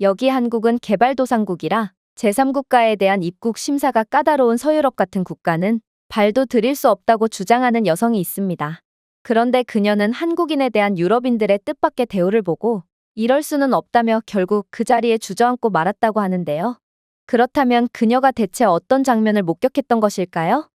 여기 한국은 개발도상국이라 제3국가에 대한 입국 심사가 까다로운 서유럽 같은 국가는 발도 들일 수 없다고 주장하는 여성이 있습니다. 그런데 그녀는 한국인에 대한 유럽인들의 뜻밖의 대우를 보고 이럴 수는 없다며 결국 그 자리에 주저앉고 말았다고 하는데요. 그렇다면 그녀가 대체 어떤 장면을 목격했던 것일까요?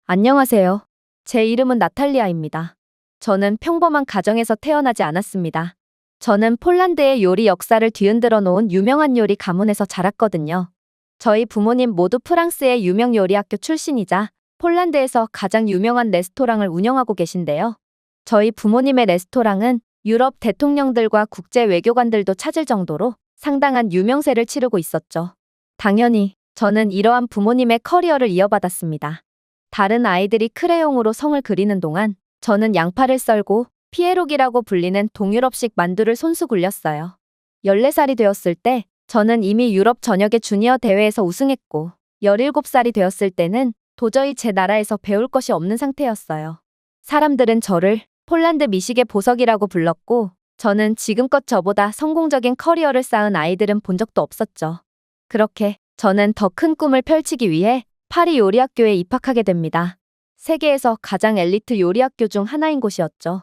안녕하세요. 제 이름은 나탈리아입니다. 저는 평범한 가정에서 태어나지 않았습니다. 저는 폴란드의 요리 역사를 뒤흔들어 놓은 유명한 요리 가문에서 자랐거든요. 저희 부모님 모두 프랑스의 유명 요리 학교 출신이자 폴란드에서 가장 유명한 레스토랑을 운영하고 계신데요. 저희 부모님의 레스토랑은 유럽 대통령들과 국제 외교관들도 찾을 정도로 상당한 유명세를 치르고 있었죠. 당연히 저는 이러한 부모님의 커리어를 이어받았습니다. 다른 아이들이 크레용으로 성을 그리는 동안 저는 양파를 썰고 피에로기라고 불리는 동유럽식 만두를 손수 굴렸어요. 14살이 되었을 때 저는 이미 유럽 전역의 주니어 대회에서 우승했고 17살이 되었을 때는 도저히 제 나라에서 배울 것이 없는 상태였어요. 사람들은 저를 폴란드 미식의 보석이라고 불렀고 저는 지금껏 저보다 성공적인 커리어를 쌓은 아이들은 본 적도 없었죠. 그렇게 저는 더 큰 꿈을 펼치기 위해 파리 요리학교에 입학하게 됩니다. 세계에서 가장 엘리트 요리학교 중 하나인 곳이었죠.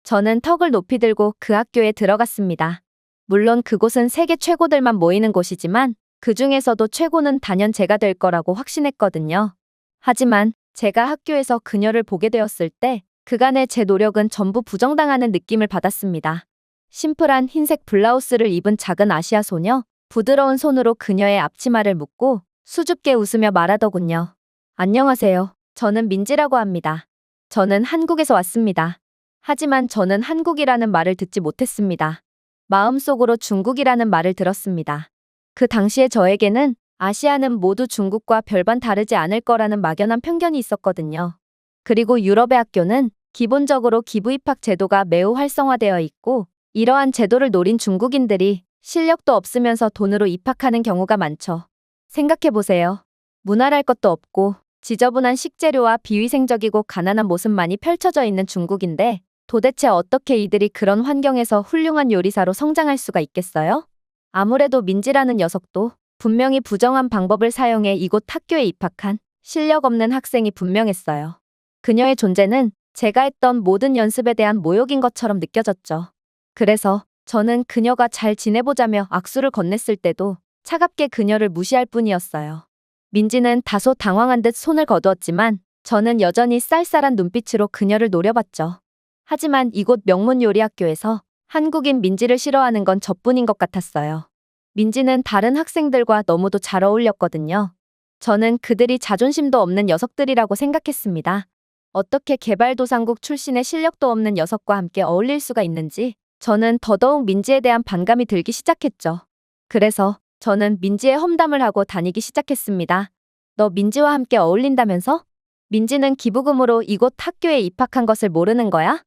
저는 턱을 높이 들고 그 학교에 들어갔습니다. 물론 그곳은 세계 최고들만 모이는 곳이지만 그 중에서도 최고는 단연 제가 될 거라고 확신했거든요. 하지만 제가 학교에서 그녀를 보게 되었을 때 그간의 제 노력은 전부 부정당하는 느낌을 받았습니다. 심플한 흰색 블라우스를 입은 작은 아시아 소녀, 부드러운 손으로 그녀의 앞치마를 묶고 수줍게 웃으며 말하더군요. 안녕하세요. 저는 민지라고 합니다. 저는 한국에서 왔습니다. 하지만 저는 한국이라는 말을 듣지 못했습니다. 마음속으로 중국이라는 말을 들었습니다. 그 당시에 저에게는 아시아는 모두 중국과 별반 다르지 않을 거라는 막연한 편견이 있었거든요. 그리고 유럽의 학교는 기본적으로 기부 입학 제도가 매우 활성화되어 있고 이러한 제도를 노린 중국인들이 실력도 없으면서 돈으로 입학하는 경우가 많죠. 생각해보세요. 문화랄 것도 없고 지저분한 식재료와 비위생적이고 가난한 모습만이 펼쳐져 있는 중국인데 도대체 어떻게 이들이 그런 환경에서 훌륭한 요리사로 성장할 수가 있겠어요? 아무래도 민지라는 녀석도 분명히 부정한 방법을 사용해 이곳 학교에 입학한 실력 없는 학생이 분명했어요. 그녀의 존재는 제가 했던 모든 연습에 대한 모욕인 것처럼 느껴졌죠. 그래서 저는 그녀가 잘 지내보자며 악수를 건넸을 때도 차갑게 그녀를 무시할 뿐이었어요. 민지는 다소 당황한 듯 손을 거두었지만 저는 여전히 쌀쌀한 눈빛으로 그녀를 노려봤죠. 하지만 이곳 명문 요리학교에서 한국인 민지를 싫어하는 건 저뿐인 것 같았어요. 민지는 다른 학생들과 너무도 잘 어울렸거든요. 저는 그들이 자존심도 없는 녀석들이라고 생각했습니다. 어떻게 개발도상국 출신의 실력도 없는 녀석과 함께 어울릴 수가 있는지 저는 더더욱 민지에 대한 반감이 들기 시작했죠. 그래서 저는 민지의 험담을 하고 다니기 시작했습니다. 너 민지와 함께 어울린다면서? 민지는 기부금으로 이곳 학교에 입학한 것을 모르는 거야?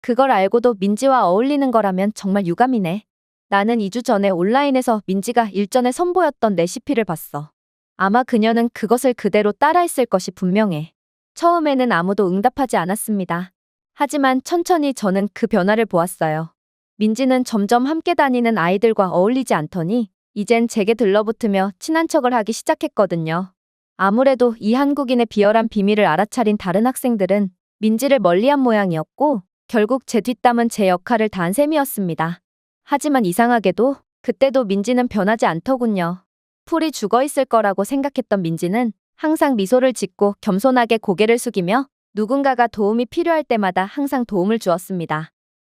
그걸 알고도 민지와 어울리는 거라면 정말 유감이네. 나는 2주 전에 온라인에서 민지가 일전에 선보였던 레시피를 봤어. 아마 그녀는 그것을 그대로 따라했을 것이 분명해. 처음에는 아무도 응답하지 않았습니다. 하지만 천천히 저는 그 변화를 보았어요. 민지는 점점 함께 다니는 아이들과 어울리지 않더니 이젠 제게 들러붙으며 친한 척을 하기 시작했거든요. 아무래도 이 한국인의 비열한 비밀을 알아차린 다른 학생들은 민지를 멀리한 모양이었고 결국 제 뒷담은 제 역할을 다한 셈이었습니다. 하지만 이상하게도 그때도 민지는 변하지 않더군요. 풀이 죽어있을 거라고 생각했던 민지는 항상 미소를 짓고 겸손하게 고개를 숙이며 누군가가 도움이 필요할 때마다 항상 도움을 주었습니다.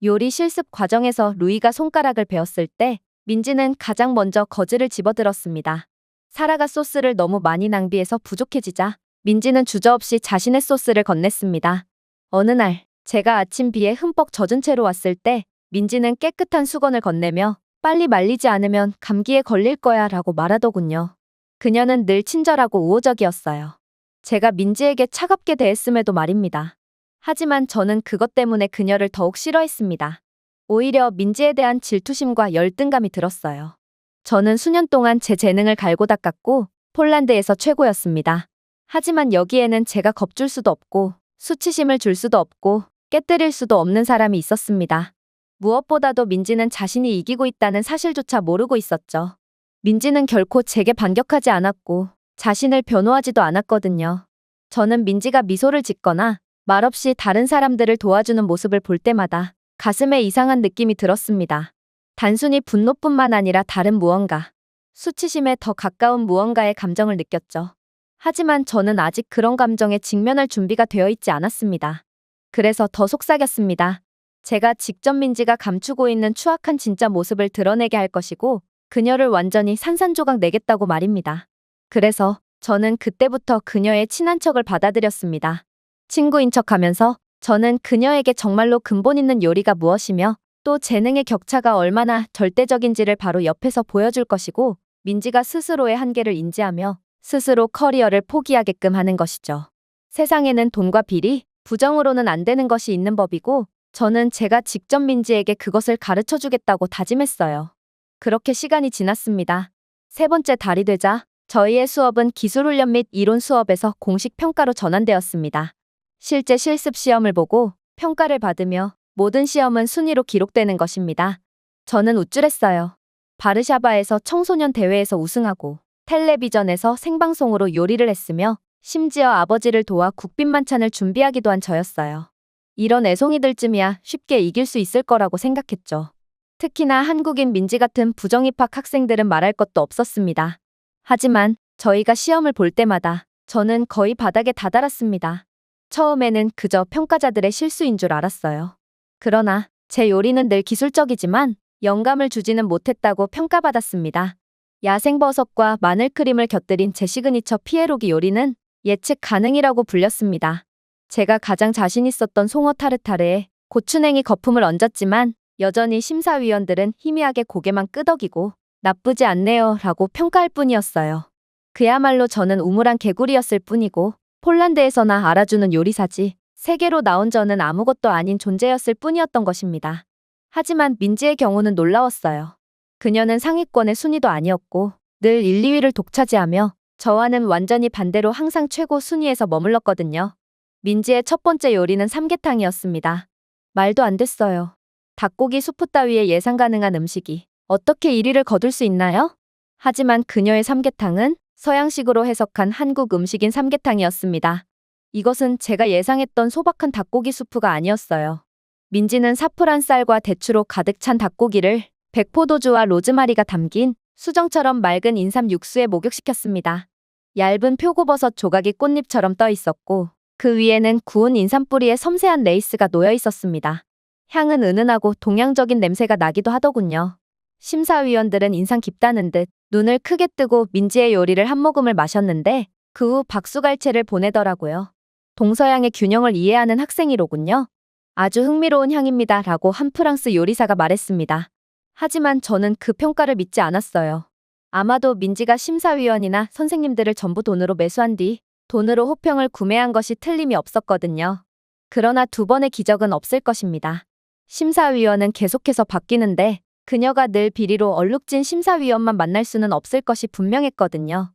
요리 실습 과정에서 루이가 손가락을 베었을 때 민지는 가장 먼저 거즈를 집어들었습니다. 사라가 소스를 너무 많이 낭비해서 부족해지자 민지는 주저없이 자신의 소스를 건넸습니다. 어느 날 제가 아침 비에 흠뻑 젖은 채로 왔을 때 민지는 깨끗한 수건을 건네며 빨리 말리지 않으면 감기에 걸릴 거야 라고 말하더군요. 그녀는 늘 친절하고 우호적이었어요. 제가 민지에게 차갑게 대했음에도 말입니다. 하지만 저는 그것 때문에 그녀를 더욱 싫어했습니다. 오히려 민지에 대한 질투심과 열등감이 들었어요. 저는 수년 동안 제 재능을 갈고 닦았고 폴란드에서 최고였습니다. 하지만 여기에는 제가 겁줄 수도 없고 수치심을 줄 수도 없고 깨뜨릴 수도 없는 사람이 있었습니다. 무엇보다도 민지는 자신이 이기고 있다는 사실조차 모르고 있었죠. 민지는 결코 제게 반격하지 않았고 자신을 변호하지도 않았거든요. 저는 민지가 미소를 짓거나 말없이 다른 사람들을 도와주는 모습을 볼 때마다 가슴에 이상한 느낌이 들었습니다. 단순히 분노뿐만 아니라 다른 무언가, 수치심에 더 가까운 무언가의 감정을 느꼈죠. 하지만 저는 아직 그런 감정에 직면할 준비가 되어 있지 않았습니다. 그래서 더 속삭였습니다. 제가 직접 민지가 감추고 있는 추악한 진짜 모습을 드러내게 할 것이고 그녀를 완전히 산산조각 내겠다고 말입니다. 그래서 저는 그때부터 그녀의 친한 척을 받아들였습니다. 친구인 척하면서 저는 그녀에게 정말로 근본 있는 요리가 무엇이며 또 재능의 격차가 얼마나 절대적인지를 바로 옆에서 보여줄 것이고 민지가 스스로의 한계를 인지하며 스스로 커리어를 포기하게끔 하는 것이죠. 세상에는 돈과 비리, 부정으로는 안 되는 것이 있는 법이고 저는 제가 직접 민지에게 그것을 가르쳐 주겠다고 다짐했어요. 그렇게 시간이 지났습니다. 세 번째 달이 되자 저희의 수업은 기술훈련 및 이론 수업에서 공식 평가로 전환되었습니다. 실제 실습 시험을 보고 평가를 받으며 모든 시험은 순위로 기록되는 것입니다. 저는 우쭐했어요. 바르샤바에서 청소년 대회에서 우승하고 텔레비전에서 생방송으로 요리를 했으며 심지어 아버지를 도와 국빈 만찬을 준비하기도 한 저였어요. 이런 애송이들쯤이야 쉽게 이길 수 있을 거라고 생각했죠. 특히나 한국인 민지 같은 부정입학 학생들은 말할 것도 없었습니다. 하지만 저희가 시험을 볼 때마다 저는 거의 바닥에 다다랐습니다. 처음에는 그저 평가자들의 실수인 줄 알았어요. 그러나 제 요리는 늘 기술적이지만 영감을 주지는 못했다고 평가받았습니다. 야생버섯과 마늘크림을 곁들인 제 시그니처 피에로기 요리는 예측 가능이라고 불렸습니다. 제가 가장 자신 있었던 송어 타르타르에 고추냉이 거품을 얹었지만 여전히 심사위원들은 희미하게 고개만 끄덕이고 나쁘지 않네요 라고 평가할 뿐이었어요. 그야말로 저는 우물안 개구리였을 뿐이고 폴란드에서나 알아주는 요리사지 세계로 나온 저는 아무것도 아닌 존재였을 뿐이었던 것입니다. 하지만 민지의 경우는 놀라웠어요. 그녀는 상위권의 순위도 아니었고 늘 1, 2위를 독차지하며 저와는 완전히 반대로 항상 최고 순위에서 머물렀거든요. 민지의 첫 번째 요리는 삼계탕이었습니다. 말도 안 됐어요. 닭고기 수프 따위의 예상 가능한 음식이 어떻게 1위를 거둘 수 있나요? 하지만 그녀의 삼계탕은 서양식으로 해석한 한국 음식인 삼계탕이었습니다. 이것은 제가 예상했던 소박한 닭고기 수프가 아니었어요. 민지는 사프란 쌀과 대추로 가득 찬 닭고기를 백포도주와 로즈마리가 담긴 수정처럼 맑은 인삼 육수에 목욕시켰습니다. 얇은 표고버섯 조각이 꽃잎처럼 떠 있었고 그 위에는 구운 인삼뿌리에 섬세한 레이스가 놓여 있었습니다. 향은 은은하고 동양적인 냄새가 나기도 하더군요. 심사위원들은 인상 깊다는 듯 눈을 크게 뜨고 민지의 요리를 한 모금을 마셨는데 그 후 박수갈채를 보내더라고요. 동서양의 균형을 이해하는 학생이로군요. 아주 흥미로운 향입니다 라고 한 프랑스 요리사가 말했습니다. 하지만 저는 그 평가를 믿지 않았어요. 아마도 민지가 심사위원이나 선생님들을 전부 돈으로 매수한 뒤 돈으로 호평을 구매한 것이 틀림이 없었거든요. 그러나 두 번의 기적은 없을 것입니다. 심사위원은 계속해서 바뀌는데 그녀가 늘 비리로 얼룩진 심사위원만 만날 수는 없을 것이 분명했거든요.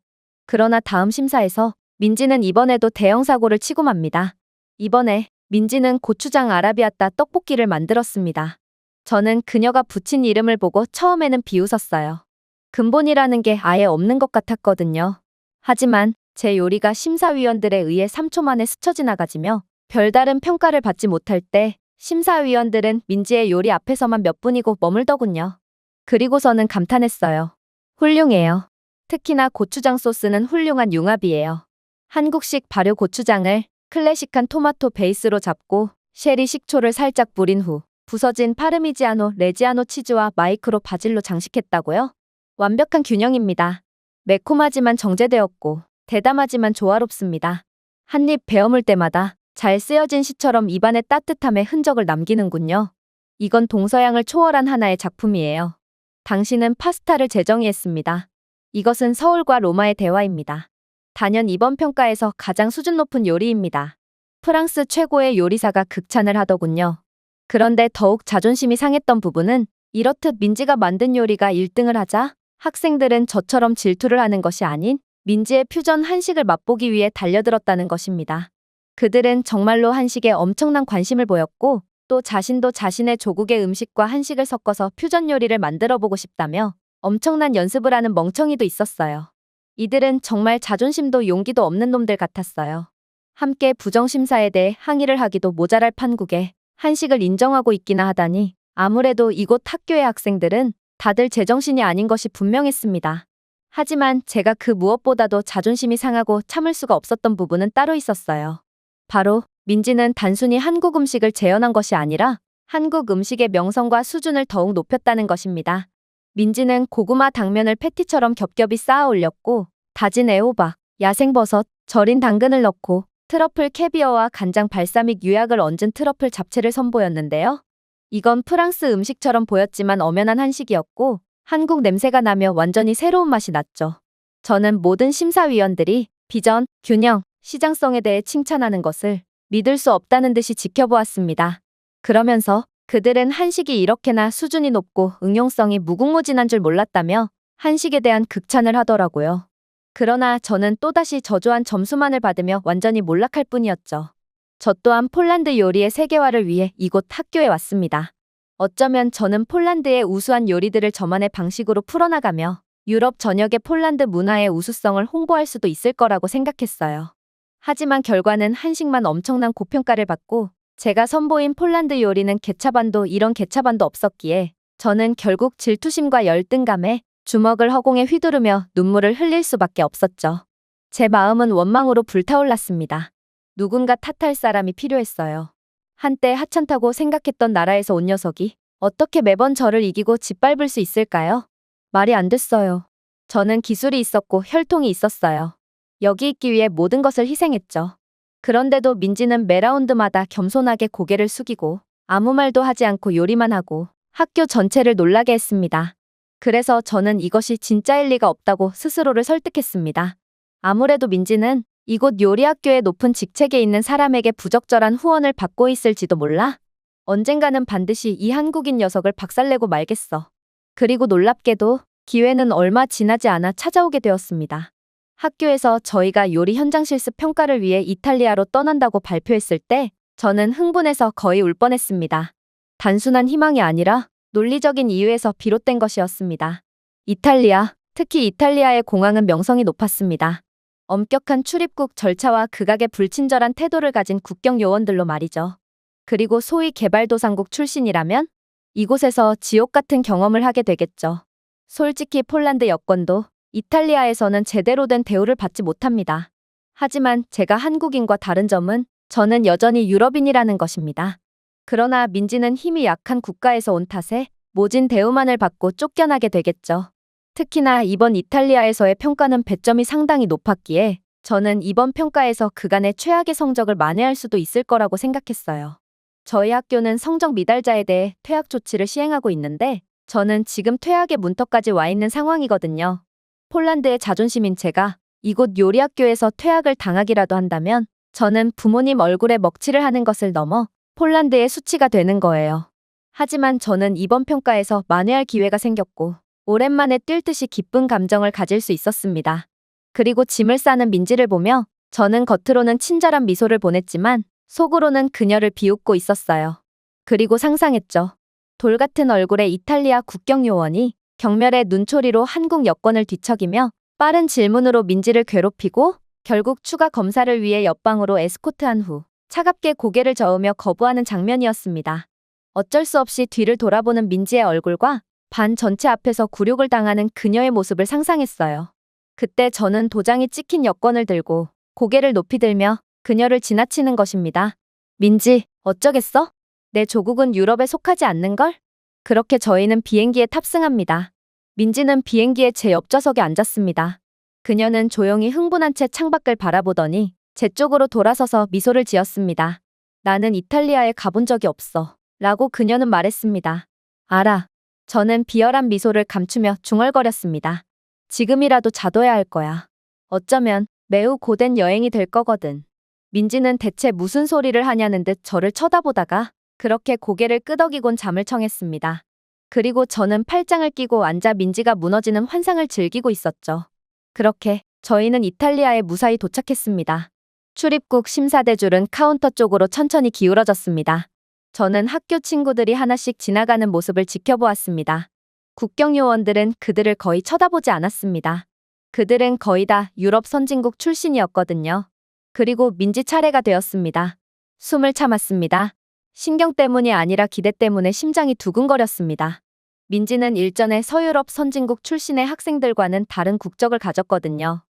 그러나 다음 심사에서 민지는 이번에도 대형 사고를 치고 맙니다. 이번에 민지는 고추장 아라비아따 떡볶이를 만들었습니다. 저는 그녀가 붙인 이름을 보고 처음에는 비웃었어요. 근본이라는 게 아예 없는 것 같았거든요. 하지만 제 요리가 심사위원들에 의해 3초 만에 스쳐 지나가지며 별다른 평가를 받지 못할 때 심사위원들은 민지의 요리 앞에서만 몇 분이고 머물더군요. 그리고서는 감탄했어요. 훌륭해요. 특히나 고추장 소스는 훌륭한 융합이에요. 한국식 발효 고추장을 클래식한 토마토 베이스로 잡고 쉐리 식초를 살짝 뿌린 후 부서진 파르미지아노 레지아노 치즈와 마이크로 바질로 장식했다고요? 완벽한 균형입니다. 매콤하지만 정제되었고 대담하지만 조화롭습니다. 한 입 베어물 때마다 잘 쓰여진 시처럼 입안의 따뜻함의 흔적을 남기는군요. 이건 동서양을 초월한 하나의 작품이에요. 당신은 파스타를 재정의했습니다. 이것은 서울과 로마의 대화입니다. 단연 이번 평가에서 가장 수준 높은 요리입니다. 프랑스 최고의 요리사가 극찬을 하더군요. 그런데 더욱 자존심이 상했던 부분은 이렇듯 민지가 만든 요리가 1등을 하자 학생들은 저처럼 질투를 하는 것이 아닌 민지의 퓨전 한식을 맛보기 위해 달려들었다는 것입니다. 그들은 정말로 한식에 엄청난 관심을 보였고 또 자신도 자신의 조국의 음식과 한식을 섞어서 퓨전 요리를 만들어 보고 싶다며 엄청난 연습을 하는 멍청이도 있었어요. 이들은 정말 자존심도 용기도 없는 놈들 같았어요. 함께 부정심사에 대해 항의를 하기도 모자랄 판국에 한식을 인정하고 있기나 하다니 아무래도 이곳 학교의 학생들은 다들 제정신이 아닌 것이 분명했습니다. 하지만 제가 그 무엇보다도 자존심이 상하고 참을 수가 없었던 부분은 따로 있었어요. 바로 민지는 단순히 한국 음식을 재현한 것이 아니라 한국 음식의 명성과 수준을 더욱 높였다는 것입니다. 민지는 고구마 당면을 패티처럼 겹겹이 쌓아 올렸고 다진 애호박, 야생버섯, 절인 당근을 넣고 트러플 캐비어와 간장 발사믹 유약을 얹은 트러플 잡채를 선보였는데요. 이건 프랑스 음식처럼 보였지만 엄연한 한식이었고 한국 냄새가 나며 완전히 새로운 맛이 났죠. 저는 모든 심사위원들이 비전, 균형, 시장성에 대해 칭찬하는 것을 믿을 수 없다는 듯이 지켜보았습니다. 그러면서 그들은 한식이 이렇게나 수준이 높고 응용성이 무궁무진한 줄 몰랐다며 한식에 대한 극찬을 하더라고요. 그러나 저는 또다시 저조한 점수만을 받으며 완전히 몰락할 뿐이었죠. 저 또한 폴란드 요리의 세계화를 위해 이곳 학교에 왔습니다. 어쩌면 저는 폴란드의 우수한 요리들을 저만의 방식으로 풀어나가며 유럽 전역의 폴란드 문화의 우수성을 홍보할 수도 있을 거라고 생각했어요. 하지만 결과는 한식만 엄청난 고평가를 받고 제가 선보인 폴란드 요리는 개차반도 이런 개차반도 없었기에 저는 결국 질투심과 열등감에 주먹을 허공에 휘두르며 눈물을 흘릴 수밖에 없었죠. 제 마음은 원망으로 불타올랐습니다. 누군가 탓할 사람이 필요했어요. 한때 하찮다고 생각했던 나라에서 온 녀석이 어떻게 매번 저를 이기고 짓밟을 수 있을까요? 말이 안 됐어요. 저는 기술이 있었고 혈통이 있었어요. 여기 있기 위해 모든 것을 희생했죠. 그런데도 민지는 매 라운드마다 겸손하게 고개를 숙이고 아무 말도 하지 않고 요리만 하고 학교 전체를 놀라게 했습니다. 그래서 저는 이것이 진짜일 리가 없다고 스스로를 설득했습니다. 아무래도 민지는 이곳 요리학교의 높은 직책에 있는 사람에게 부적절한 후원을 받고 있을지도 몰라. 언젠가는 반드시 이 한국인 녀석을 박살내고 말겠어. 그리고 놀랍게도 기회는 얼마 지나지 않아 찾아오게 되었습니다. 학교에서 저희가 요리 현장 실습 평가를 위해 이탈리아로 떠난다고 발표했을 때 저는 흥분해서 거의 울 뻔했습니다. 단순한 희망이 아니라 논리적인 이유에서 비롯된 것이었습니다. 이탈리아, 특히 이탈리아의 공항은 명성이 높았습니다. 엄격한 출입국 절차와 극악의 불친절한 태도를 가진 국경 요원들로 말이죠. 그리고 소위 개발도상국 출신이라면 이곳에서 지옥 같은 경험을 하게 되겠죠. 솔직히 폴란드 여권도 이탈리아에서는 제대로 된 대우를 받지 못합니다. 하지만 제가 한국인과 다른 점은 저는 여전히 유럽인이라는 것입니다. 그러나 민지는 힘이 약한 국가에서 온 탓에 모진 대우만을 받고 쫓겨나게 되겠죠. 특히나 이번 이탈리아에서의 평가는 배점이 상당히 높았기에 저는 이번 평가에서 그간의 최악의 성적을 만회할 수도 있을 거라고 생각했어요. 저희 학교는 성적 미달자에 대해 퇴학 조치를 시행하고 있는데 저는 지금 퇴학의 문턱까지 와 있는 상황이거든요. 폴란드의 자존심인 제가 이곳 요리학교에서 퇴학을 당하기라도 한다면 저는 부모님 얼굴에 먹칠을 하는 것을 넘어 폴란드의 수치가 되는 거예요. 하지만 저는 이번 평가에서 만회할 기회가 생겼고 오랜만에 뛸 듯이 기쁜 감정을 가질 수 있었습니다. 그리고 짐을 싸는 민지를 보며 저는 겉으로는 친절한 미소를 보냈지만 속으로는 그녀를 비웃고 있었어요. 그리고 상상했죠. 돌 같은 얼굴의 이탈리아 국경요원이 경멸의 눈초리로 한국 여권을 뒤척이며 빠른 질문으로 민지를 괴롭히고 결국 추가 검사를 위해 옆방으로 에스코트한 후 차갑게 고개를 저으며 거부하는 장면이었습니다. 어쩔 수 없이 뒤를 돌아보는 민지의 얼굴과 반 전체 앞에서 굴욕을 당하는 그녀의 모습을 상상했어요. 그때 저는 도장이 찍힌 여권을 들고 고개를 높이 들며 그녀를 지나치는 것입니다. 민지, 어쩌겠어? 내 조국은 유럽에 속하지 않는걸? 그렇게 저희는 비행기에 탑승합니다. 민지는 비행기의 제 옆좌석에 앉았습니다. 그녀는 조용히 흥분한 채 창밖을 바라보더니 제 쪽으로 돌아서서 미소를 지었습니다. 나는 이탈리아에 가본 적이 없어. 라고 그녀는 말했습니다. 알아. 저는 비열한 미소를 감추며 중얼거렸습니다. 지금이라도 자둬야 할 거야. 어쩌면 매우 고된 여행이 될 거거든. 민지는 대체 무슨 소리를 하냐는 듯 저를 쳐다보다가 그렇게 고개를 끄덕이곤 잠을 청했습니다. 그리고 저는 팔짱을 끼고 앉아 민지가 무너지는 환상을 즐기고 있었죠. 그렇게 저희는 이탈리아에 무사히 도착했습니다. 출입국 심사대줄은 카운터 쪽으로 천천히 기울어졌습니다. 저는 학교 친구들이 하나씩 지나가는 모습을 지켜보았습니다. 국경요원들은 그들을 거의 쳐다보지 않았습니다. 그들은 거의 다 유럽 선진국 출신이었거든요. 그리고 민지 차례가 되었습니다. 숨을 참았습니다. 신경 때문이 아니라 기대 때문에 심장이 두근거렸습니다. 민지는 일전에 서유럽 선진국 출신의 학생들과는 다른 국적을 가졌거든요.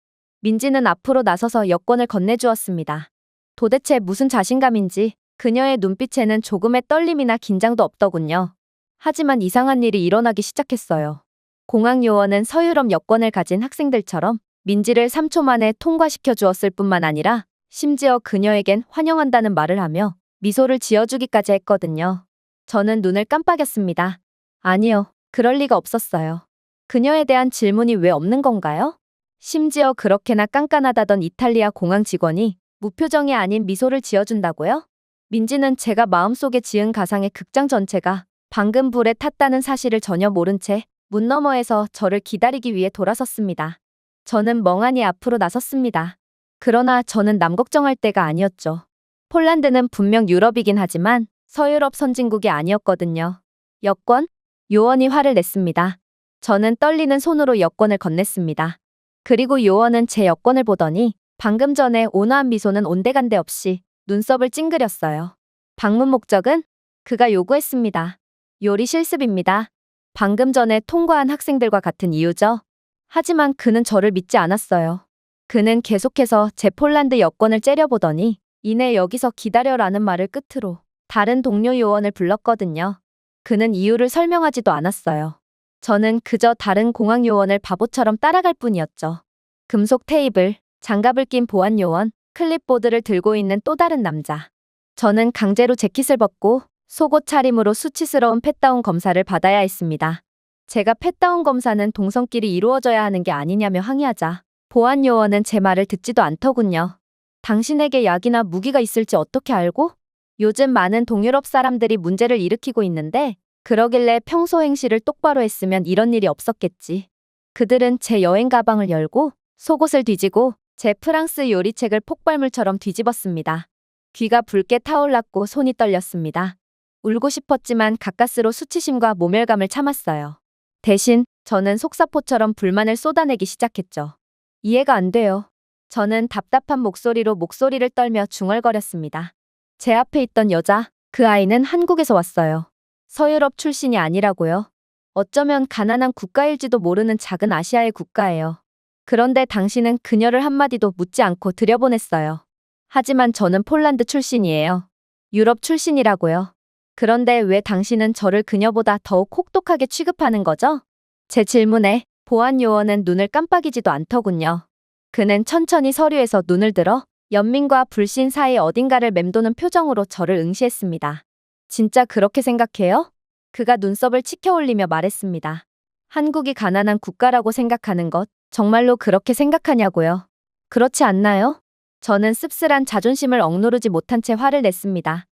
민지는 앞으로 나서서 여권을 건네주었습니다. 도대체 무슨 자신감인지 그녀의 눈빛에는 조금의 떨림이나 긴장도 없더군요. 하지만 이상한 일이 일어나기 시작했어요. 공항 요원은 서유럽 여권을 가진 학생들처럼 민지를 3초 만에 통과시켜 주었을 뿐만 아니라 심지어 그녀에겐 환영한다는 말을 하며 미소를 지어주기까지 했거든요. 저는 눈을 깜빡였습니다. 아니요, 그럴 리가 없었어요. 그녀에 대한 질문이 왜 없는 건가요? 심지어 그렇게나 깐깐하다던 이탈리아 공항 직원이 무표정이 아닌 미소를 지어준다고요? 민지는 제가 마음속에 지은 가상의 극장 전체가 방금 불에 탔다는 사실을 전혀 모른 채 문 너머에서 저를 기다리기 위해 돌아섰습니다. 저는 멍하니 앞으로 나섰습니다. 그러나 저는 남 걱정할 때가 아니었죠. 폴란드는 분명 유럽이긴 하지만 서유럽 선진국이 아니었거든요. 여권? 요원이 화를 냈습니다. 저는 떨리는 손으로 여권을 건넸습니다. 그리고 요원은 제 여권을 보더니 방금 전에 온화한 미소는 온데간데 없이 눈썹을 찡그렸어요. 방문 목적은? 그가 요구했습니다. 요리 실습입니다. 방금 전에 통과한 학생들과 같은 이유죠. 하지만 그는 저를 믿지 않았어요. 그는 계속해서 제 폴란드 여권을 째려보더니 이내 여기서 기다려라는 말을 끝으로 다른 동료 요원을 불렀거든요. 그는 이유를 설명하지도 않았어요. 저는 그저 다른 공항 요원을 바보처럼 따라갈 뿐이었죠. 금속 테이블, 장갑을 낀 보안 요원, 클립보드를 들고 있는 또 다른 남자. 저는 강제로 재킷을 벗고 속옷 차림으로 수치스러운 팻다운 검사를 받아야 했습니다. 제가 팻다운 검사는 동성끼리 이루어져야 하는 게 아니냐며 항의하자 보안 요원은 제 말을 듣지도 않더군요. 당신에게 약이나 무기가 있을지 어떻게 알고? 요즘 많은 동유럽 사람들이 문제를 일으키고 있는데 그러길래 평소 행실을 똑바로 했으면 이런 일이 없었겠지. 그들은 제 여행 가방을 열고 속옷을 뒤지고 제 프랑스 요리책을 폭발물처럼 뒤집었습니다. 귀가 붉게 타올랐고 손이 떨렸습니다. 울고 싶었지만 가까스로 수치심과 모멸감을 참았어요. 대신 저는 속사포처럼 불만을 쏟아내기 시작했죠. 이해가 안 돼요. 저는 답답한 목소리로 목소리를 떨며 중얼거렸습니다. 제 앞에 있던 여자, 그 아이는 한국에서 왔어요. 서유럽 출신이 아니라고요. 어쩌면 가난한 국가일지도 모르는 작은 아시아의 국가예요. 그런데 당신은 그녀를 한마디도 묻지 않고 들여보냈어요. 하지만 저는 폴란드 출신이에요. 유럽 출신이라고요. 그런데 왜 당신은 저를 그녀보다 더욱 혹독하게 취급하는 거죠? 제 질문에 보안 요원은 눈을 깜빡이지도 않더군요. 그는 천천히 서류에서 눈을 들어 연민과 불신 사이 어딘가를 맴도는 표정으로 저를 응시했습니다. 진짜 그렇게 생각해요? 그가 눈썹을 치켜 올리며 말했습니다. 한국이 가난한 국가라고 생각하는 것, 정말로 그렇게 생각하냐고요? 그렇지 않나요? 저는 씁쓸한 자존심을 억누르지 못한 채 화를 냈습니다.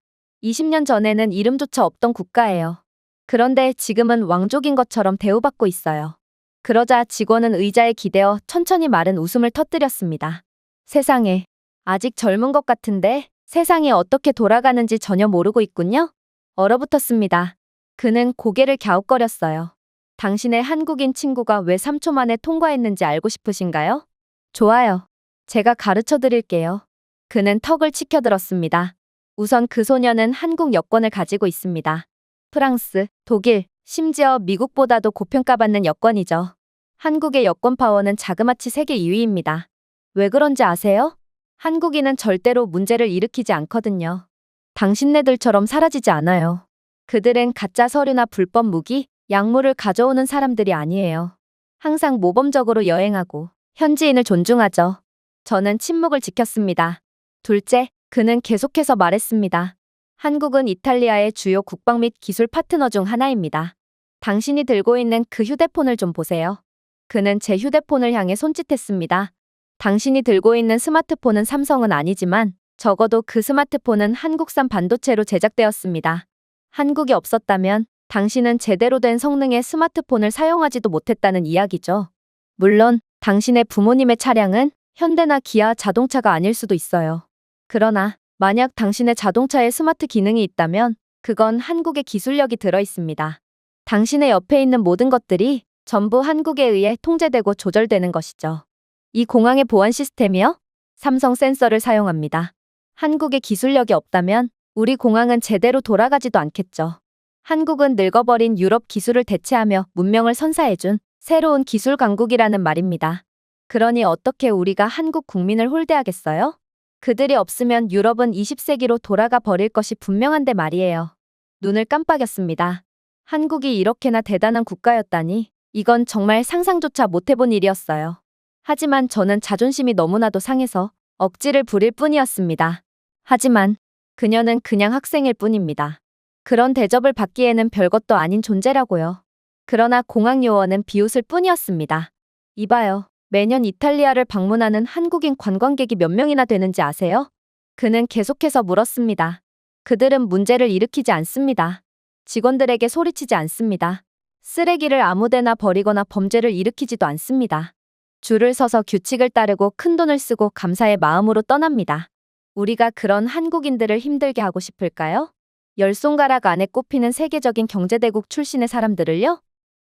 20년 전에는 이름조차 없던 국가예요. 그런데 지금은 왕족인 것처럼 대우받고 있어요. 그러자 직원은 의자에 기대어 천천히 마른 웃음을 터뜨렸습니다. 세상에, 아직 젊은 것 같은데 세상이 어떻게 돌아가는지 전혀 모르고 있군요. 얼어붙었습니다. 그는 고개를 갸웃거렸어요. 당신의 한국인 친구가 왜 3초 만에 통과했는지 알고 싶으신가요? 좋아요. 제가 가르쳐 드릴게요. 그는 턱을 치켜들었습니다. 우선 그 소녀는 한국 여권을 가지고 있습니다. 프랑스, 독일, 심지어 미국보다도 고평가받는 여권이죠. 한국의 여권 파워는 자그마치 세계 2위입니다. 왜 그런지 아세요? 한국인은 절대로 문제를 일으키지 않거든요. 당신네들처럼 사라지지 않아요. 그들은 가짜 서류나 불법 무기, 약물을 가져오는 사람들이 아니에요. 항상 모범적으로 여행하고 현지인을 존중하죠. 저는 침묵을 지켰습니다. 둘째, 그는 계속해서 말했습니다. 한국은 이탈리아의 주요 국방 및 기술 파트너 중 하나입니다. 당신이 들고 있는 그 휴대폰을 좀 보세요. 그는 제 휴대폰을 향해 손짓했습니다. 당신이 들고 있는 스마트폰은 삼성은 아니지만 적어도 그 스마트폰은 한국산 반도체로 제작되었습니다. 한국이 없었다면 당신은 제대로 된 성능의 스마트폰을 사용하지도 못했다는 이야기죠. 물론 당신의 부모님의 차량은 현대나 기아 자동차가 아닐 수도 있어요. 그러나 만약 당신의 자동차에 스마트 기능이 있다면 그건 한국의 기술력이 들어 있습니다. 당신의 옆에 있는 모든 것들이 전부 한국에 의해 통제되고 조절되는 것이죠. 이 공항의 보안 시스템이요? 삼성 센서를 사용합니다. 한국의 기술력이 없다면 우리 공항은 제대로 돌아가지도 않겠죠. 한국은 늙어버린 유럽 기술을 대체하며 문명을 선사해준 새로운 기술 강국이라는 말입니다. 그러니 어떻게 우리가 한국 국민을 홀대하겠어요? 그들이 없으면 유럽은 20세기로 돌아가 버릴 것이 분명한데 말이에요. 눈을 깜빡였습니다. 한국이 이렇게나 대단한 국가였다니 이건 정말 상상조차 못해본 일이었어요. 하지만 저는 자존심이 너무나도 상해서 억지를 부릴 뿐이었습니다. 하지만 그녀는 그냥 학생일 뿐입니다. 그런 대접을 받기에는 별것도 아닌 존재라고요. 그러나 공항 요원은 비웃을 뿐이었습니다. 이봐요. 매년 이탈리아를 방문하는 한국인 관광객이 몇 명이나 되는지 아세요? 그는 계속해서 물었습니다. 그들은 문제를 일으키지 않습니다. 직원들에게 소리치지 않습니다. 쓰레기를 아무데나 버리거나 범죄를 일으키지도 않습니다. 줄을 서서 규칙을 따르고 큰돈을 쓰고 감사의 마음으로 떠납니다. 우리가 그런 한국인들을 힘들게 하고 싶을까요? 열 손가락 안에 꼽히는 세계적인 경제대국 출신의 사람들을요?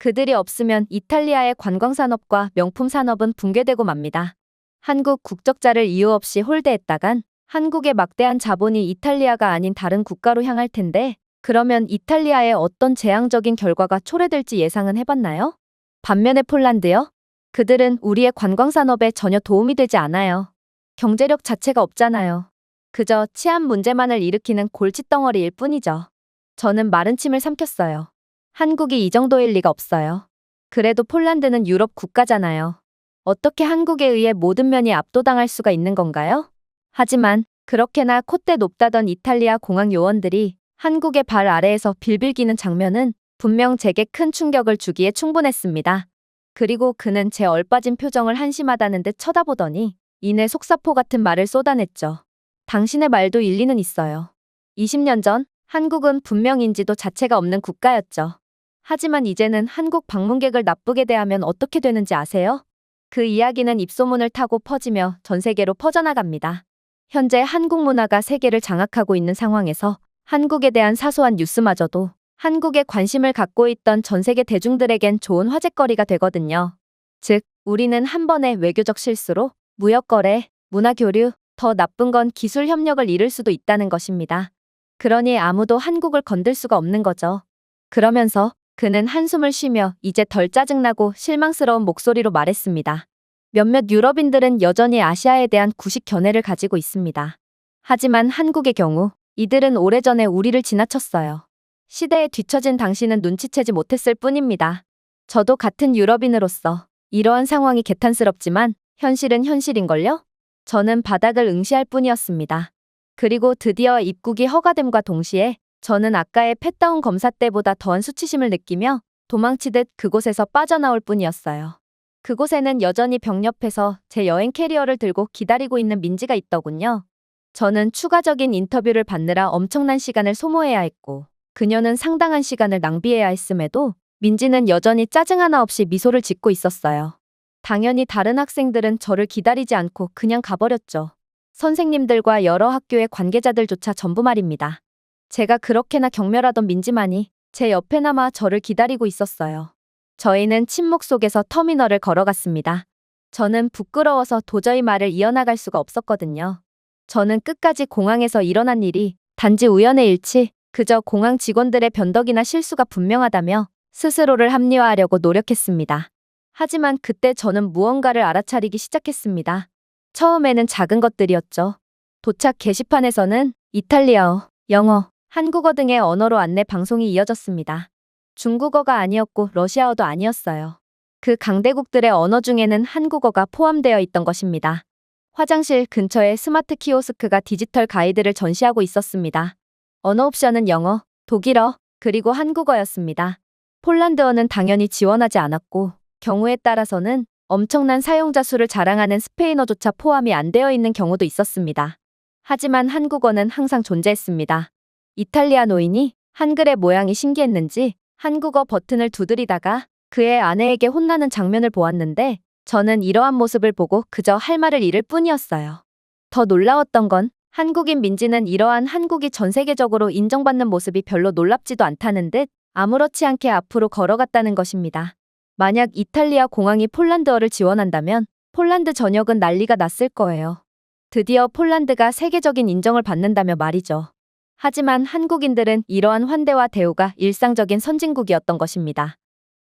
그들이 없으면 이탈리아의 관광산업과 명품산업은 붕괴되고 맙니다. 한국 국적자를 이유 없이 홀대했다간 한국의 막대한 자본이 이탈리아가 아닌 다른 국가로 향할 텐데 그러면 이탈리아의 어떤 재앙적인 결과가 초래될지 예상은 해봤나요? 반면에 폴란드요? 그들은 우리의 관광산업에 전혀 도움이 되지 않아요. 경제력 자체가 없잖아요. 그저 치안 문제만을 일으키는 골칫덩어리일 뿐이죠. 저는 마른 침을 삼켰어요. 한국이 이 정도일 리가 없어요. 그래도 폴란드는 유럽 국가잖아요. 어떻게 한국에 의해 모든 면이 압도당할 수가 있는 건가요? 하지만 그렇게나 콧대 높다던 이탈리아 공항 요원들이 한국의 발 아래에서 빌빌 기는 장면은 분명 제게 큰 충격을 주기에 충분했습니다. 그리고 그는 제 얼빠진 표정을 한심하다는 듯 쳐다보더니 이내 속사포 같은 말을 쏟아냈죠. 당신의 말도 일리는 있어요. 20년 전 한국은 분명 인지도 자체가 없는 국가였죠. 하지만 이제는 한국 방문객을 나쁘게 대하면 어떻게 되는지 아세요? 그 이야기는 입소문을 타고 퍼지며 전 세계로 퍼져나갑니다. 현재 한국 문화가 세계를 장악하고 있는 상황에서 한국에 대한 사소한 뉴스마저도 한국에 관심을 갖고 있던 전 세계 대중들에겐 좋은 화제거리가 되거든요. 즉, 우리는 한 번의 외교적 실수로 무역거래, 문화교류, 더 나쁜 건 기술 협력을 잃을 수도 있다는 것입니다. 그러니 아무도 한국을 건들 수가 없는 거죠. 그러면서 그는 한숨을 쉬며 이제 덜 짜증나고 실망스러운 목소리로 말했습니다. 몇몇 유럽인들은 여전히 아시아에 대한 구식 견해를 가지고 있습니다. 하지만 한국의 경우 이들은 오래전에 우리를 지나쳤어요. 시대에 뒤처진 당신은 눈치채지 못했을 뿐입니다. 저도 같은 유럽인으로서 이러한 상황이 개탄스럽지만 현실은 현실인걸요? 저는 바닥을 응시할 뿐이었습니다. 그리고 드디어 입국이 허가됨과 동시에 저는 아까의 팻다운 검사 때보다 더한 수치심을 느끼며 도망치듯 그곳에서 빠져나올 뿐이었어요. 그곳에는 여전히 벽 옆에서 제 여행 캐리어를 들고 기다리고 있는 민지가 있더군요. 저는 추가적인 인터뷰를 받느라 엄청난 시간을 소모해야 했고 그녀는 상당한 시간을 낭비해야 했음에도 민지는 여전히 짜증 하나 없이 미소를 짓고 있었어요. 당연히 다른 학생들은 저를 기다리지 않고 그냥 가버렸죠. 선생님들과 여러 학교의 관계자들조차 전부 말입니다. 제가 그렇게나 경멸하던 민지만이 제 옆에 남아 저를 기다리고 있었어요. 저희는 침묵 속에서 터미널을 걸어갔습니다. 저는 부끄러워서 도저히 말을 이어나갈 수가 없었거든요. 저는 끝까지 공항에서 일어난 일이 단지 우연의 일치, 그저 공항 직원들의 변덕이나 실수가 분명하다며 스스로를 합리화하려고 노력했습니다. 하지만 그때 저는 무언가를 알아차리기 시작했습니다. 처음에는 작은 것들이었죠. 도착 게시판에서는 이탈리아어, 영어, 한국어 등의 언어로 안내 방송이 이어졌습니다. 중국어가 아니었고 러시아어도 아니었어요. 그 강대국들의 언어 중에는 한국어가 포함되어 있던 것입니다. 화장실 근처에 스마트 키오스크가 디지털 가이드를 전시하고 있었습니다. 언어 옵션은 영어, 독일어, 그리고 한국어였습니다. 폴란드어는 당연히 지원하지 않았고 경우에 따라서는 엄청난 사용자 수를 자랑하는 스페인어조차 포함이 안 되어 있는 경우도 있었습니다. 하지만 한국어는 항상 존재했습니다. 이탈리아 노인이 한글의 모양이 신기했는지 한국어 버튼을 두드리다가 그의 아내에게 혼나는 장면을 보았는데 저는 이러한 모습을 보고 그저 할 말을 잃을 뿐이었어요. 더 놀라웠던 건 한국인 민지는 이러한 한국이 전 세계적으로 인정받는 모습이 별로 놀랍지도 않다는 듯 아무렇지 않게 앞으로 걸어갔다는 것입니다. 만약 이탈리아 공항이 폴란드어를 지원한다면 폴란드 전역은 난리가 났을 거예요. 드디어 폴란드가 세계적인 인정을 받는다며 말이죠. 하지만 한국인들은 이러한 환대와 대우가 일상적인 선진국이었던 것입니다.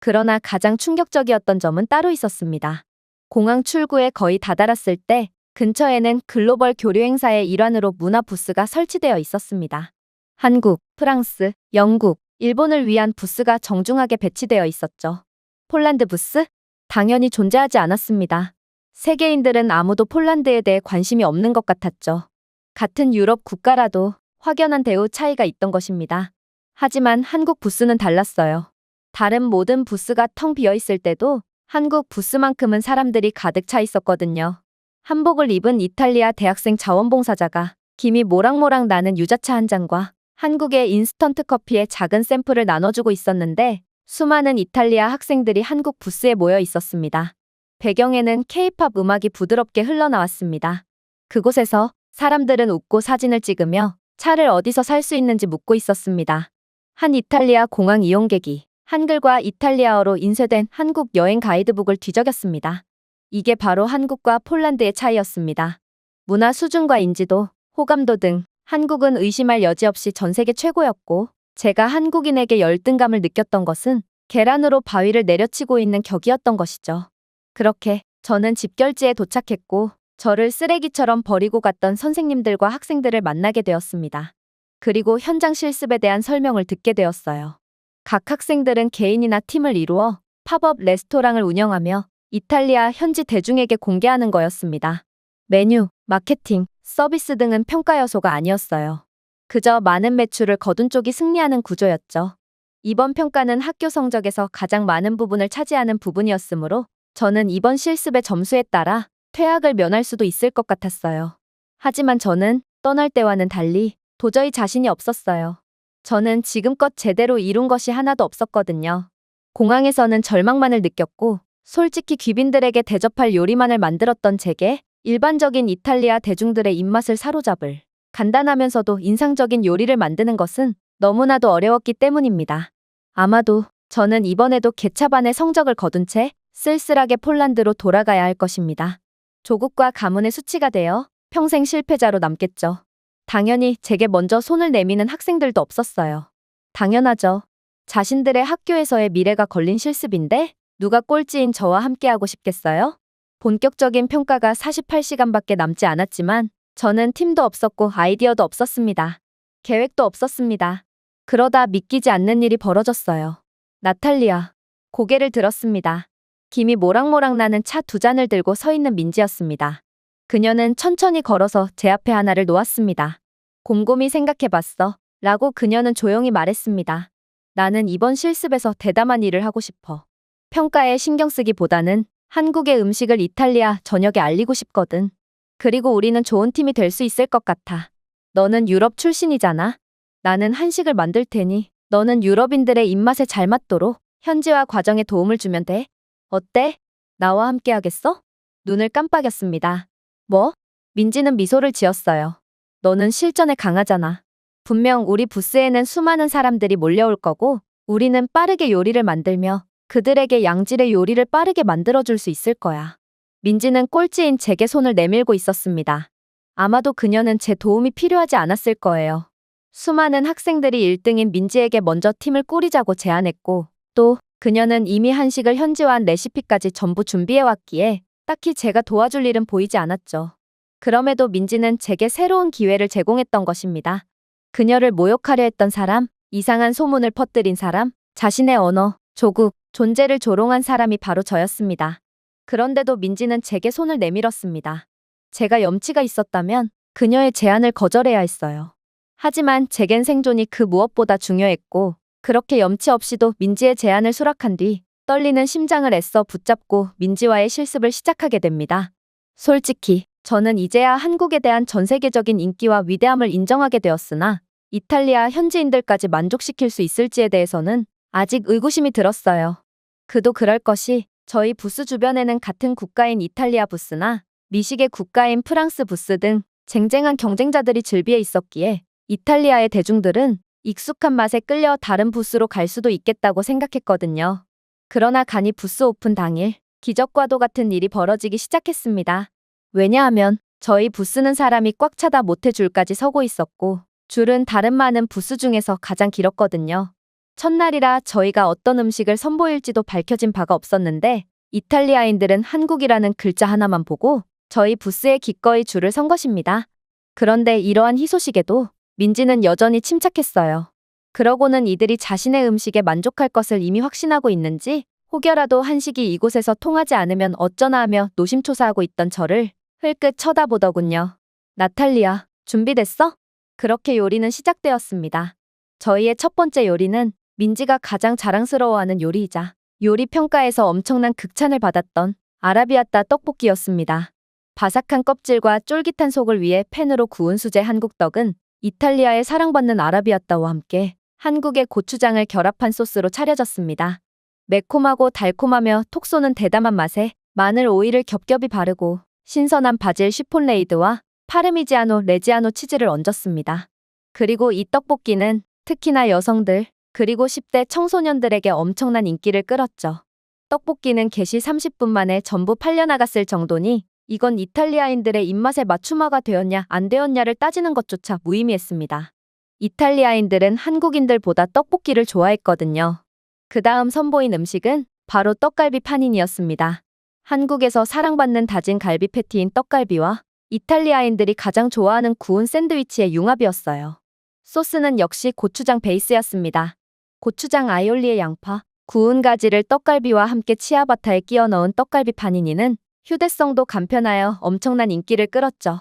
그러나 가장 충격적이었던 점은 따로 있었습니다. 공항 출구에 거의 다다랐을 때 근처에는 글로벌 교류 행사의 일환으로 문화 부스가 설치되어 있었습니다. 한국, 프랑스, 영국, 일본을 위한 부스가 정중하게 배치되어 있었죠. 폴란드 부스? 당연히 존재하지 않았습니다. 세계인들은 아무도 폴란드에 대해 관심이 없는 것 같았죠. 같은 유럽 국가라도 확연한 대우 차이가 있던 것입니다. 하지만 한국 부스는 달랐어요. 다른 모든 부스가 텅 비어 있을 때도 한국 부스만큼은 사람들이 가득 차 있었거든요. 한복을 입은 이탈리아 대학생 자원봉사자가 김이 모락모락 나는 유자차 한 잔과 한국의 인스턴트 커피의 작은 샘플을 나눠주고 있었는데 수많은 이탈리아 학생들이 한국 부스에 모여 있었습니다. 배경에는 K-팝 음악이 부드럽게 흘러나왔습니다. 그곳에서 사람들은 웃고 사진을 찍으며 차를 어디서 살 수 있는지 묻고 있었습니다. 한 이탈리아 공항 이용객이 한글과 이탈리아어로 인쇄된 한국 여행 가이드북을 뒤적였습니다. 이게 바로 한국과 폴란드의 차이였습니다. 문화 수준과 인지도, 호감도 등 한국은 의심할 여지 없이 전 세계 최고였고 제가 한국인에게 열등감을 느꼈던 것은 계란으로 바위를 내려치고 있는 격이었던 것이죠. 그렇게 저는 집결지에 도착했고 저를 쓰레기처럼 버리고 갔던 선생님들과 학생들을 만나게 되었습니다. 그리고 현장 실습에 대한 설명을 듣게 되었어요. 각 학생들은 개인이나 팀을 이루어 팝업 레스토랑을 운영하며 이탈리아 현지 대중에게 공개하는 거였습니다. 메뉴, 마케팅, 서비스 등은 평가 요소가 아니었어요. 그저 많은 매출을 거둔 쪽이 승리하는 구조였죠. 이번 평가는 학교 성적에서 가장 많은 부분을 차지하는 부분이었으므로 저는 이번 실습의 점수에 따라 퇴학을 면할 수도 있을 것 같았어요. 하지만 저는 떠날 때와는 달리 도저히 자신이 없었어요. 저는 지금껏 제대로 이룬 것이 하나도 없었거든요. 공항에서는 절망만을 느꼈고 솔직히 귀빈들에게 대접할 요리만을 만들었던 제게 일반적인 이탈리아 대중들의 입맛을 사로잡을 간단하면서도 인상적인 요리를 만드는 것은 너무나도 어려웠기 때문입니다. 아마도 저는 이번에도 개차반의 성적을 거둔 채 쓸쓸하게 폴란드로 돌아가야 할 것입니다. 조국과 가문의 수치가 되어 평생 실패자로 남겠죠. 당연히 제게 먼저 손을 내미는 학생들도 없었어요. 당연하죠. 자신들의 학교에서의 미래가 걸린 실습인데 누가 꼴찌인 저와 함께하고 싶겠어요? 본격적인 평가가 48시간밖에 남지 않았지만 저는 팀도 없었고 아이디어도 없었습니다. 계획도 없었습니다. 그러다 믿기지 않는 일이 벌어졌어요. 나탈리아. 고개를 들었습니다. 김이 모락모락 나는 차 두 잔을 들고 서 있는 민지였습니다. 그녀는 천천히 걸어서 제 앞에 하나를 놓았습니다. 곰곰이 생각해봤어. 라고 그녀는 조용히 말했습니다. 나는 이번 실습에서 대담한 일을 하고 싶어. 평가에 신경 쓰기보다는 한국의 음식을 이탈리아 전역에 알리고 싶거든. 그리고 우리는 좋은 팀이 될 수 있을 것 같아. 너는 유럽 출신이잖아. 나는 한식을 만들 테니 너는 유럽인들의 입맛에 잘 맞도록 현지화 과정에 도움을 주면 돼. 어때? 나와 함께 하겠어? 눈을 깜빡였습니다. 뭐? 민지는 미소를 지었어요. 너는 실전에 강하잖아. 분명 우리 부스에는 수많은 사람들이 몰려올 거고 우리는 빠르게 요리를 만들며 그들에게 양질의 요리를 빠르게 만들어줄 수 있을 거야. 민지는 꼴찌인 제게 손을 내밀고 있었습니다. 아마도 그녀는 제 도움이 필요하지 않았을 거예요. 수많은 학생들이 1등인 민지에게 먼저 팀을 꾸리자고 제안했고 또 그녀는 이미 한식을 현지화한 레시피까지 전부 준비해왔기에 딱히 제가 도와줄 일은 보이지 않았죠. 그럼에도 민지는 제게 새로운 기회를 제공했던 것입니다. 그녀를 모욕하려 했던 사람, 이상한 소문을 퍼뜨린 사람, 자신의 언어, 조국, 존재를 조롱한 사람이 바로 저였습니다. 그런데도 민지는 제게 손을 내밀었습니다. 제가 염치가 있었다면 그녀의 제안을 거절해야 했어요. 하지만 제겐 생존이 그 무엇보다 중요했고 그렇게 염치 없이도 민지의 제안을 수락한 뒤 떨리는 심장을 애써 붙잡고 민지와의 실습을 시작하게 됩니다. 솔직히 저는 이제야 한국에 대한 전 세계적인 인기와 위대함을 인정하게 되었으나 이탈리아 현지인들까지 만족시킬 수 있을지에 대해서는 아직 의구심이 들었어요. 그도 그럴 것이 저희 부스 주변에는 같은 국가인 이탈리아 부스나 미식의 국가인 프랑스 부스 등 쟁쟁한 경쟁자들이 즐비해 있었기에 이탈리아의 대중들은 익숙한 맛에 끌려 다른 부스로 갈 수도 있겠다고 생각했거든요. 그러나 간이 부스 오픈 당일 기적과도 같은 일이 벌어지기 시작했습니다. 왜냐하면 저희 부스는 사람이 꽉 차다 못해 줄까지 서고 있었고 줄은 다른 많은 부스 중에서 가장 길었거든요. 첫날이라 저희가 어떤 음식을 선보일지도 밝혀진 바가 없었는데 이탈리아인들은 한국이라는 글자 하나만 보고 저희 부스에 기꺼이 줄을 선 것입니다. 그런데 이러한 희소식에도 민지는 여전히 침착했어요. 그러고는 이들이 자신의 음식에 만족할 것을 이미 확신하고 있는지 혹여라도 한식이 이곳에서 통하지 않으면 어쩌나 하며 노심초사하고 있던 저를 흘끗 쳐다보더군요. 나탈리아, 준비됐어? 그렇게 요리는 시작되었습니다. 저희의 첫 번째 요리는 민지가 가장 자랑스러워하는 요리이자 요리 평가에서 엄청난 극찬을 받았던 아라비아따 떡볶이였습니다. 바삭한 껍질과 쫄깃한 속을 위해 팬으로 구운 수제 한국떡은 이탈리아의 사랑받는 아라비아따와 함께 한국의 고추장을 결합한 소스로 차려졌습니다. 매콤하고 달콤하며 톡 쏘는 대담한 맛에 마늘 오일을 겹겹이 바르고 신선한 바질 쉬폴레이드와 파르미지아노 레지아노 치즈를 얹었습니다. 그리고 이 떡볶이는 특히나 여성들 그리고 10대 청소년들에게 엄청난 인기를 끌었죠. 떡볶이는 개시 30분 만에 전부 팔려나갔을 정도니 이건 이탈리아인들의 입맛에 맞춤화가 되었냐 안 되었냐를 따지는 것조차 무의미했습니다. 이탈리아인들은 한국인들보다 떡볶이를 좋아했거든요. 그 다음 선보인 음식은 바로 떡갈비 파닌이었습니다. 한국에서 사랑받는 다진 갈비 패티인 떡갈비와 이탈리아인들이 가장 좋아하는 구운 샌드위치의 융합이었어요. 소스는 역시 고추장 베이스였습니다. 고추장 아이올리의 양파, 구운 가지를 떡갈비와 함께 치아바타에 끼워 넣은 떡갈비 파니니는 휴대성도 간편하여 엄청난 인기를 끌었죠.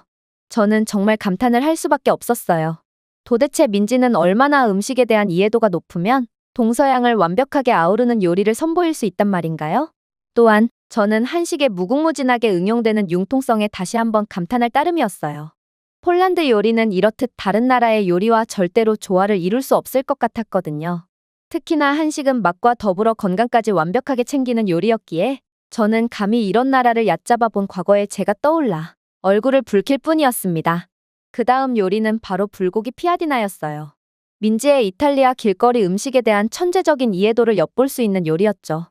저는 정말 감탄을 할 수밖에 없었어요. 도대체 민지는 얼마나 음식에 대한 이해도가 높으면 동서양을 완벽하게 아우르는 요리를 선보일 수 있단 말인가요? 또한 저는 한식에 무궁무진하게 응용되는 융통성에 다시 한번 감탄할 따름이었어요. 폴란드 요리는 이렇듯 다른 나라의 요리와 절대로 조화를 이룰 수 없을 것 같았거든요. 특히나 한식은 맛과 더불어 건강까지 완벽하게 챙기는 요리였기에 저는 감히 이런 나라를 얕잡아 본 과거의 제가 떠올라 얼굴을 붉힐 뿐이었습니다. 그 다음 요리는 바로 불고기 피아디나였어요. 민지의 이탈리아 길거리 음식에 대한 천재적인 이해도를 엿볼 수 있는 요리였죠.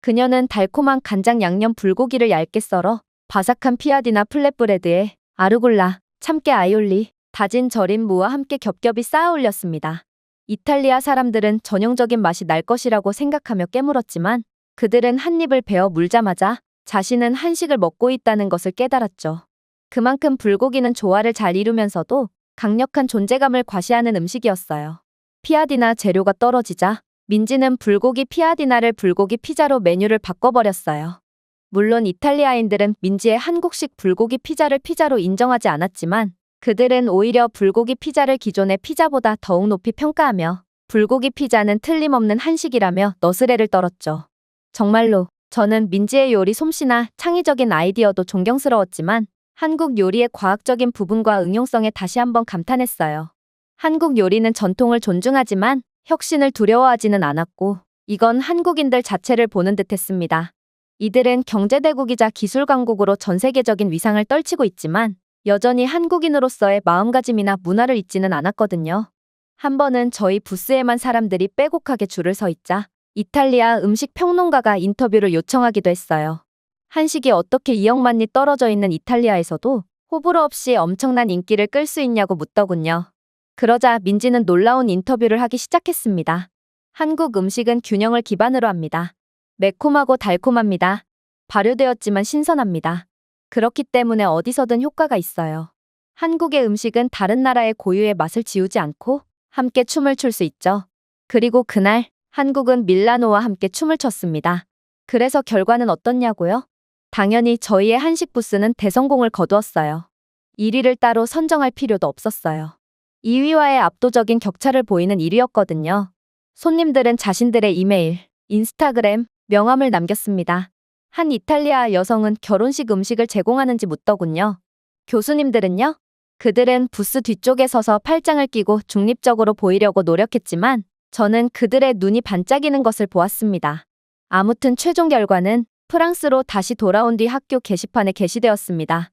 그녀는 달콤한 간장 양념 불고기를 얇게 썰어 바삭한 피아디나 플랫브레드에 아르골라, 참깨 아이올리, 다진 절인 무와 함께 겹겹이 쌓아 올렸습니다. 이탈리아 사람들은 전형적인 맛이 날 것이라고 생각하며 깨물었지만 그들은 한 입을 베어 물자마자 자신은 한식을 먹고 있다는 것을 깨달았죠. 그만큼 불고기는 조화를 잘 이루면서도 강력한 존재감을 과시하는 음식이었어요. 피아디나 재료가 떨어지자 민지는 불고기 피아디나를 불고기 피자로 메뉴를 바꿔버렸어요. 물론 이탈리아인들은 민지의 한국식 불고기 피자를 피자로 인정하지 않았지만 그들은 오히려 불고기 피자를 기존의 피자보다 더욱 높이 평가하며 불고기 피자는 틀림없는 한식이라며 너스레를 떨었죠. 정말로 저는 민지의 요리 솜씨나 창의적인 아이디어도 존경스러웠지만 한국 요리의 과학적인 부분과 응용성에 다시 한번 감탄했어요. 한국 요리는 전통을 존중하지만 혁신을 두려워하지는 않았고 이건 한국인들 자체를 보는 듯했습니다. 이들은 경제대국이자 기술강국으로 전 세계적인 위상을 떨치고 있지만 여전히 한국인으로서의 마음가짐이나 문화를 잊지는 않았거든요. 한 번은 저희 부스에만 사람들이 빼곡하게 줄을 서 있자 이탈리아 음식 평론가가 인터뷰를 요청하기도 했어요. 한식이 어떻게 2억만리 떨어져 있는 이탈리아에서도 호불호 없이 엄청난 인기를 끌 수 있냐고 묻더군요. 그러자 민지는 놀라운 인터뷰를 하기 시작했습니다. 한국 음식은 균형을 기반으로 합니다. 매콤하고 달콤합니다. 발효되었지만 신선합니다. 그렇기 때문에 어디서든 효과가 있어요. 한국의 음식은 다른 나라의 고유의 맛을 지우지 않고 함께 춤을 출 수 있죠. 그리고 그날 한국은 밀라노와 함께 춤을 췄습니다. 그래서 결과는 어떻냐고요? 당연히 저희의 한식 부스는 대성공을 거두었어요. 1위를 따로 선정할 필요도 없었어요. 2위와의 압도적인 격차를 보이는 1위였거든요. 손님들은 자신들의 이메일, 인스타그램, 명함을 남겼습니다. 한 이탈리아 여성은 결혼식 음식을 제공하는지 묻더군요. 교수님들은요? 그들은 부스 뒤쪽에 서서 팔짱을 끼고 중립적으로 보이려고 노력했지만 저는 그들의 눈이 반짝이는 것을 보았습니다. 아무튼 최종 결과는 프랑스로 다시 돌아온 뒤 학교 게시판에 게시되었습니다.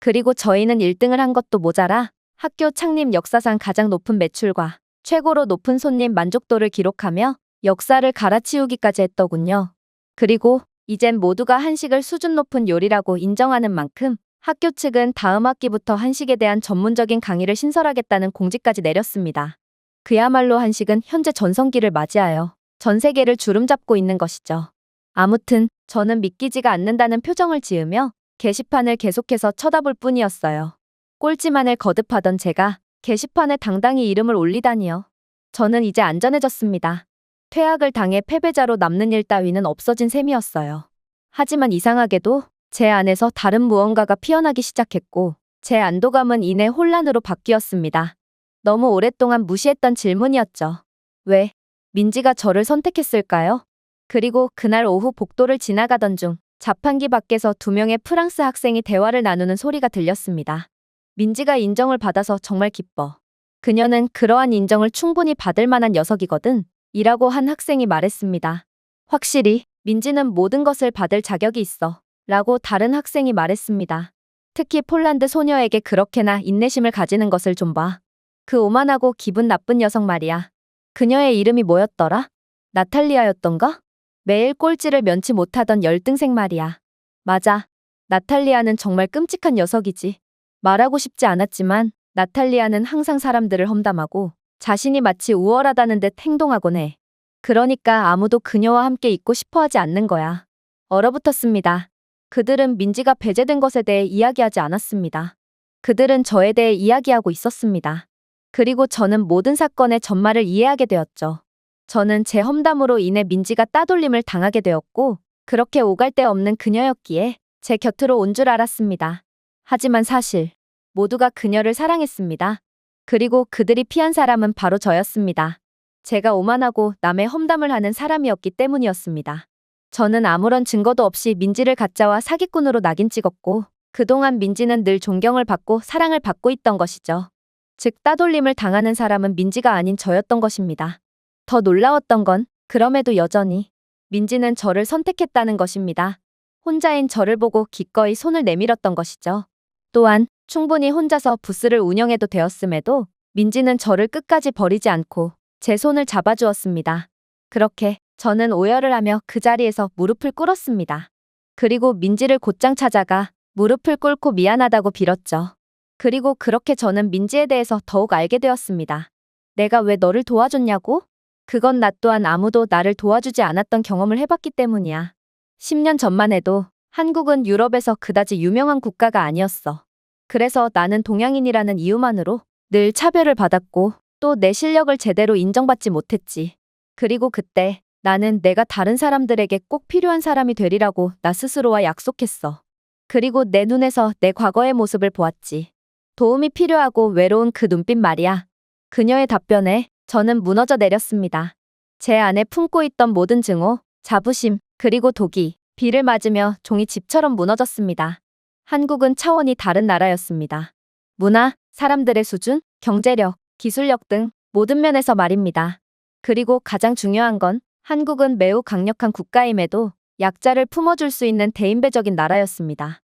그리고 저희는 1등을 한 것도 모자라 학교 창립 역사상 가장 높은 매출과 최고로 높은 손님 만족도를 기록하며 역사를 갈아치우기까지 했더군요. 그리고 이젠 모두가 한식을 수준 높은 요리라고 인정하는 만큼 학교 측은 다음 학기부터 한식에 대한 전문적인 강의를 신설하겠다는 공지까지 내렸습니다. 그야말로 한식은 현재 전성기를 맞이하여 전 세계를 주름잡고 있는 것이죠. 아무튼 저는 믿기지가 않는다는 표정을 지으며 게시판을 계속해서 쳐다볼 뿐이었어요. 꼴찌만을 거듭하던 제가 게시판에 당당히 이름을 올리다니요. 저는 이제 안전해졌습니다. 퇴학을 당해 패배자로 남는 일 따위는 없어진 셈이었어요. 하지만 이상하게도 제 안에서 다른 무언가가 피어나기 시작했고 제 안도감은 이내 혼란으로 바뀌었습니다. 너무 오랫동안 무시했던 질문이었죠. 왜 민지가 저를 선택했을까요? 그리고 그날 오후 복도를 지나가던 중 자판기 밖에서 2명의 프랑스 학생이 대화를 나누는 소리가 들렸습니다. 민지가 인정을 받아서 정말 기뻐. 그녀는 그러한 인정을 충분히 받을 만한 녀석이거든. 이라고 한 학생이 말했습니다. 확실히 민지는 모든 것을 받을 자격이 있어. 라고 다른 학생이 말했습니다. 특히 폴란드 소녀에게 그렇게나 인내심을 가지는 것을 좀 봐. 그 오만하고 기분 나쁜 녀석 말이야. 그녀의 이름이 뭐였더라? 나탈리아였던가? 매일 꼴찌를 면치 못하던 열등생 말이야. 맞아. 나탈리아는 정말 끔찍한 녀석이지. 말하고 싶지 않았지만 나탈리아는 항상 사람들을 험담하고 자신이 마치 우월하다는 듯 행동하곤 해. 그러니까 아무도 그녀와 함께 있고 싶어 하지 않는 거야. 얼어붙었습니다. 그들은 민지가 배제된 것에 대해 이야기하지 않았습니다. 그들은 저에 대해 이야기하고 있었습니다. 그리고 저는 모든 사건의 전말을 이해하게 되었죠. 저는 제 험담으로 인해 민지가 따돌림을 당하게 되었고 그렇게 오갈 데 없는 그녀였기에 제 곁으로 온 줄 알았습니다. 하지만 사실 모두가 그녀를 사랑했습니다. 그리고 그들이 피한 사람은 바로 저였습니다. 제가 오만하고 남의 험담을 하는 사람이었기 때문이었습니다. 저는 아무런 증거도 없이 민지를 가짜와 사기꾼으로 낙인 찍었고 그동안 민지는 늘 존경을 받고 사랑을 받고 있던 것이죠. 즉 따돌림을 당하는 사람은 민지가 아닌 저였던 것입니다. 더 놀라웠던 건 그럼에도 여전히 민지는 저를 선택했다는 것입니다. 혼자인 저를 보고 기꺼이 손을 내밀었던 것이죠. 또한 충분히 혼자서 부스를 운영해도 되었음에도 민지는 저를 끝까지 버리지 않고 제 손을 잡아주었습니다. 그렇게 저는 오열을 하며 그 자리에서 무릎을 꿇었습니다. 그리고 민지를 곧장 찾아가 무릎을 꿇고 미안하다고 빌었죠. 그리고 그렇게 저는 민지에 대해서 더욱 알게 되었습니다. 내가 왜 너를 도와줬냐고? 그건 나 또한 아무도 나를 도와주지 않았던 경험을 해봤기 때문이야. 10년 전만 해도 한국은 유럽에서 그다지 유명한 국가가 아니었어. 그래서 나는 동양인이라는 이유만으로 늘 차별을 받았고 또 내 실력을 제대로 인정받지 못했지. 그리고 그때 나는 내가 다른 사람들에게 꼭 필요한 사람이 되리라고 나 스스로와 약속했어. 그리고 내 눈에서 내 과거의 모습을 보았지. 도움이 필요하고 외로운 그 눈빛 말이야. 그녀의 답변에 저는 무너져 내렸습니다. 제 안에 품고 있던 모든 증오, 자부심, 그리고 독이 비를 맞으며 종이 집처럼 무너졌습니다. 한국은 차원이 다른 나라였습니다. 문화, 사람들의 수준, 경제력, 기술력 등 모든 면에서 말입니다. 그리고 가장 중요한 건 한국은 매우 강력한 국가임에도 약자를 품어줄 수 있는 대인배적인 나라였습니다.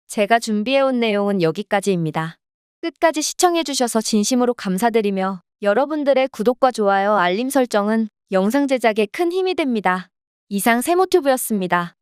제가 준비해온 내용은 여기까지입니다. 끝까지 시청해주셔서 진심으로 감사드리며 여러분들의 구독과 좋아요, 알림 설정은 영상 제작에 큰 힘이 됩니다. 이상 세모튜브였습니다.